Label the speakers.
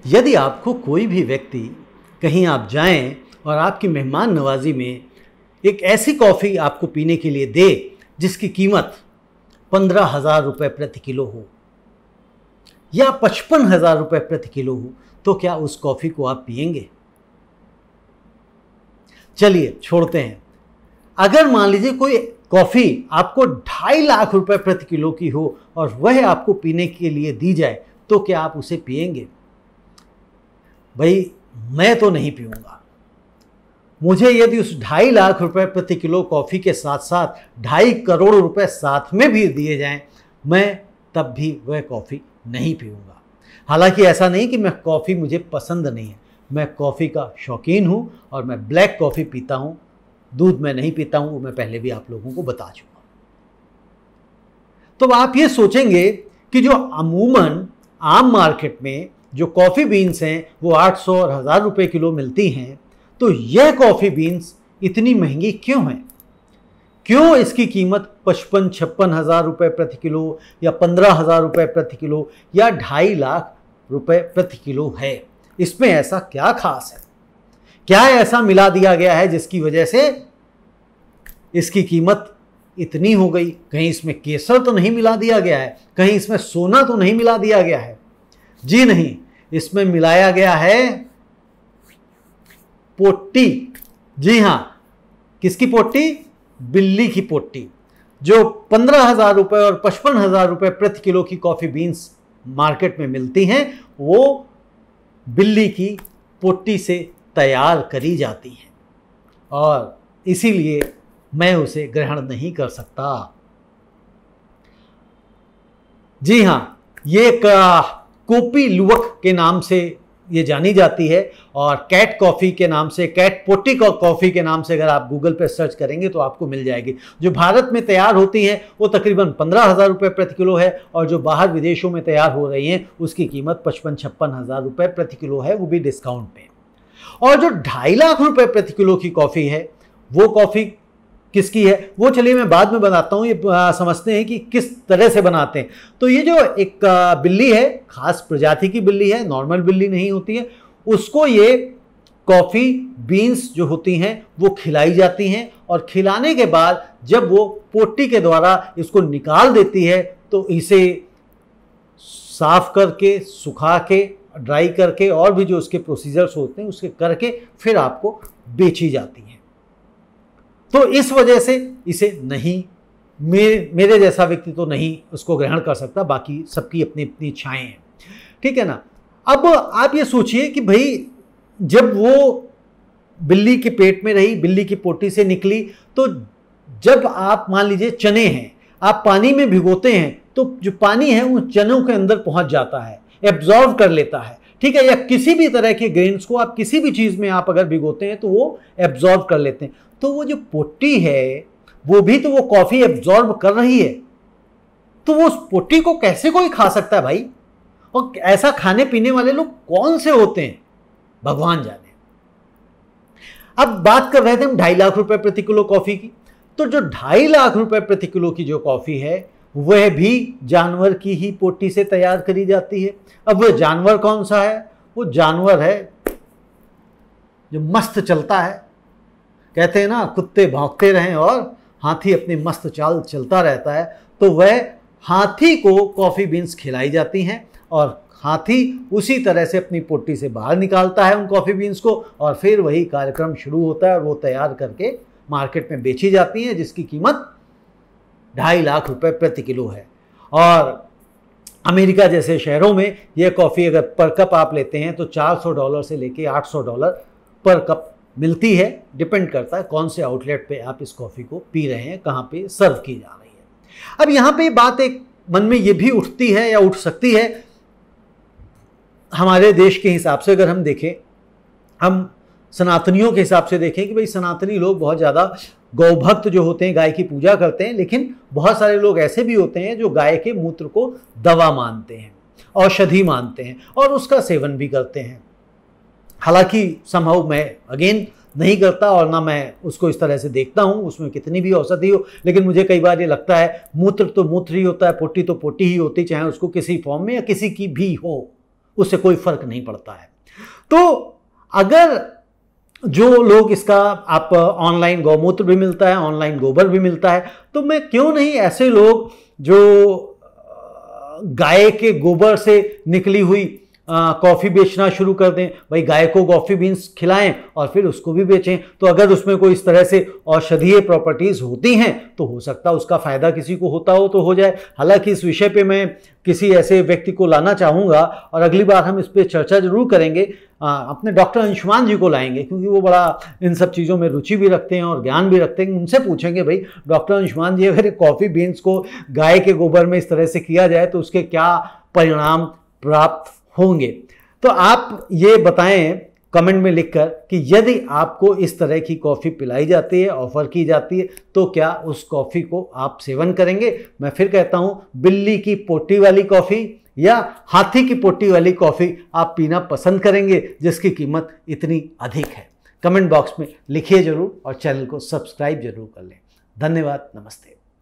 Speaker 1: यदि आपको कोई भी व्यक्ति कहीं आप जाएं और आपकी मेहमान नवाजी में एक ऐसी कॉफ़ी आपको पीने के लिए दे जिसकी कीमत 15,000 रुपये प्रति किलो हो या 55,000 रुपये प्रति किलो हो, तो क्या उस कॉफ़ी को आप पिएंगे? चलिए छोड़ते हैं। अगर मान लीजिए कोई कॉफ़ी आपको 2.5 लाख रुपए प्रति किलो की हो और वह आपको पीने के लिए दी जाए, तो क्या आप उसे पिएंगे? भाई मैं तो नहीं पीऊँगा। मुझे यदि उस 2.5 लाख रुपए प्रति किलो कॉफ़ी के साथ साथ 2.5 करोड़ रुपए साथ में भी दिए जाएं, मैं तब भी वह कॉफ़ी नहीं पीऊँगा। हालांकि ऐसा नहीं कि मैं कॉफ़ी मुझे पसंद नहीं है, मैं कॉफ़ी का शौकीन हूँ और मैं ब्लैक कॉफ़ी पीता हूँ, दूध मैं नहीं पीता हूँ, वो मैं पहले भी आप लोगों को बता चुका। तो आप ये सोचेंगे कि जो अमूमन आम मार्केट में जो कॉफ़ी बीन्स हैं वो 800 और 1000 रुपये किलो मिलती हैं, तो यह कॉफ़ी बीन्स इतनी महंगी क्यों हैं? क्यों इसकी कीमत 55-56 हज़ार रुपये प्रति किलो या 15,000 रुपये प्रति किलो या 2.5 लाख रुपये प्रति किलो है? इसमें ऐसा क्या खास है? क्या ऐसा मिला दिया गया है जिसकी वजह से इसकी कीमत इतनी हो गई? कहीं इसमें केसर तो नहीं मिला दिया गया है, कहीं इसमें सोना तो नहीं मिला दिया गया है? जी नहीं, इसमें मिलाया गया है पोटी। जी हां, किसकी पोटी? बिल्ली की पोटी। जो 15,000 रुपये और 55,000 रुपये प्रति किलो की कॉफ़ी बीन्स मार्केट में मिलती हैं, वो बिल्ली की पोटी से तैयार करी जाती हैं और इसीलिए मैं उसे ग्रहण नहीं कर सकता। जी हां, ये कोपी लुवक के नाम से ये जानी जाती है और कैट कॉफ़ी के नाम से, कैट पोटी कॉफ़ी के नाम से अगर आप गूगल पर सर्च करेंगे तो आपको मिल जाएगी। जो भारत में तैयार होती हैं वो तकरीबन 15,000 रुपये प्रति किलो है और जो बाहर विदेशों में तैयार हो रही हैं उसकी कीमत 55-56 हज़ार रुपये प्रति किलो है, वो भी डिस्काउंट पे। और जो 2.5 लाख रुपये प्रति किलो की कॉफ़ी है, वो कॉफ़ी किसकी है वो चलिए मैं बाद में बताता हूँ। ये समझते हैं कि किस तरह से बनाते हैं। तो ये जो एक बिल्ली है, खास प्रजाति की बिल्ली है, नॉर्मल बिल्ली नहीं होती है, उसको ये कॉफ़ी बीन्स जो होती हैं वो खिलाई जाती हैं और खिलाने के बाद जब वो पोटी के द्वारा इसको निकाल देती है तो इसे साफ करके, सुखा के, ड्राई करके और भी जो उसके प्रोसीजर्स होते हैं उसके करके फिर आपको बेची जाती है। तो इस वजह से इसे नहीं, मेरे जैसा व्यक्ति तो नहीं उसको ग्रहण कर सकता, बाकी सबकी अपनी अपनी इच्छाएं हैं, ठीक है ना। अब आप ये सोचिए कि भाई जब वो बिल्ली के पेट में रही, बिल्ली की पोटी से निकली, तो जब आप मान लीजिए चने हैं, आप पानी में भिगोते हैं तो जो पानी है वो चनों के अंदर पहुंच जाता है, एब्जॉर्व कर लेता है, ठीक है। या किसी भी तरह के ग्रेन्स को आप किसी भी चीज़ में आप अगर भिगोते हैं तो वो एब्जॉर्व कर लेते हैं। तो वो जो पोटी है वो भी तो वो कॉफ़ी एब्जॉर्ब कर रही है, तो वो उस पोटी को कैसे कोई खा सकता है भाई? और ऐसा खाने पीने वाले लोग कौन से होते हैं, भगवान जाने। अब बात कर रहे थे हम 2.5 लाख रुपए प्रति किलो कॉफ़ी की, तो जो 2.5 लाख रुपए प्रति किलो की जो कॉफ़ी है वह भी जानवर की ही पोटी से तैयार करी जाती है। अब वह जानवर कौन सा है? वो जानवर है जो मस्त चलता है। कहते हैं ना, कुत्ते भौंकते रहें और हाथी अपनी मस्त चाल चलता रहता है। तो वह हाथी को कॉफ़ी बीन्स खिलाई जाती हैं और हाथी उसी तरह से अपनी पोटी से बाहर निकालता है उन कॉफ़ी बीन्स को और फिर वही कार्यक्रम शुरू होता है और वो तैयार करके मार्केट में बेची जाती हैं, जिसकी कीमत 2.5 लाख रुपए प्रति किलो है। और अमेरिका जैसे शहरों में यह कॉफ़ी अगर पर कप आप लेते हैं तो $400 से लेके $800 पर कप मिलती है। डिपेंड करता है कौन से आउटलेट पे आप इस कॉफ़ी को पी रहे हैं, कहाँ पे सर्व की जा रही है। अब यहाँ पे बात एक मन में ये भी उठती है या उठ सकती है, हमारे देश के हिसाब से अगर हम देखें, हम सनातनियों के हिसाब से देखें कि भाई सनातनी लोग बहुत ज़्यादा गौभक्त जो होते हैं, गाय की पूजा करते हैं, लेकिन बहुत सारे लोग ऐसे भी होते हैं जो गाय के मूत्र को दवा मानते हैं, औषधि मानते हैं और उसका सेवन भी करते हैं। हालांकि संभव मैं अगेन नहीं करता और ना मैं उसको इस तरह से देखता हूँ उसमें कितनी भी औषधि हो, लेकिन मुझे कई बार ये लगता है मूत्र तो मूत्र ही होता है, पोटी तो पोटी ही होती, चाहे उसको किसी फॉर्म में या किसी की भी हो, उससे कोई फर्क नहीं पड़ता है। तो अगर जो लोग इसका, आप ऑनलाइन गौमूत्र भी मिलता है, ऑनलाइन गोबर भी मिलता है, तो मैं क्यों नहीं ऐसे लोग जो गाय के गोबर से निकली हुई कॉफ़ी बेचना शुरू कर दें। भाई गाय को कॉफ़ी बीन्स खिलाएं और फिर उसको भी बेचें। तो अगर उसमें कोई इस तरह से औषधीय प्रॉपर्टीज़ होती हैं तो हो सकता है उसका फ़ायदा किसी को होता हो तो हो जाए। हालांकि इस विषय पे मैं किसी ऐसे व्यक्ति को लाना चाहूँगा और अगली बार हम इस पर चर्चा जरूर करेंगे। अपने डॉक्टर अंशुमान जी को लाएंगे, क्योंकि वो बड़ा इन सब चीज़ों में रुचि भी रखते हैं और ज्ञान भी रखते हैं। उनसे पूछेंगे, भाई डॉक्टर अंशुमान जी, अगर कॉफ़ी बीन्स को गाय के गोबर में इस तरह से किया जाए तो उसके क्या परिणाम प्राप्त होंगे। तो आप ये बताएं कमेंट में लिखकर कि यदि आपको इस तरह की कॉफ़ी पिलाई जाती है, ऑफर की जाती है, तो क्या उस कॉफ़ी को आप सेवन करेंगे। मैं फिर कहता हूं, बिल्ली की पोटी वाली कॉफ़ी या हाथी की पोटी वाली कॉफ़ी आप पीना पसंद करेंगे जिसकी कीमत इतनी अधिक है। कमेंट बॉक्स में लिखिए जरूर और चैनल को सब्सक्राइब जरूर कर लें। धन्यवाद, नमस्ते।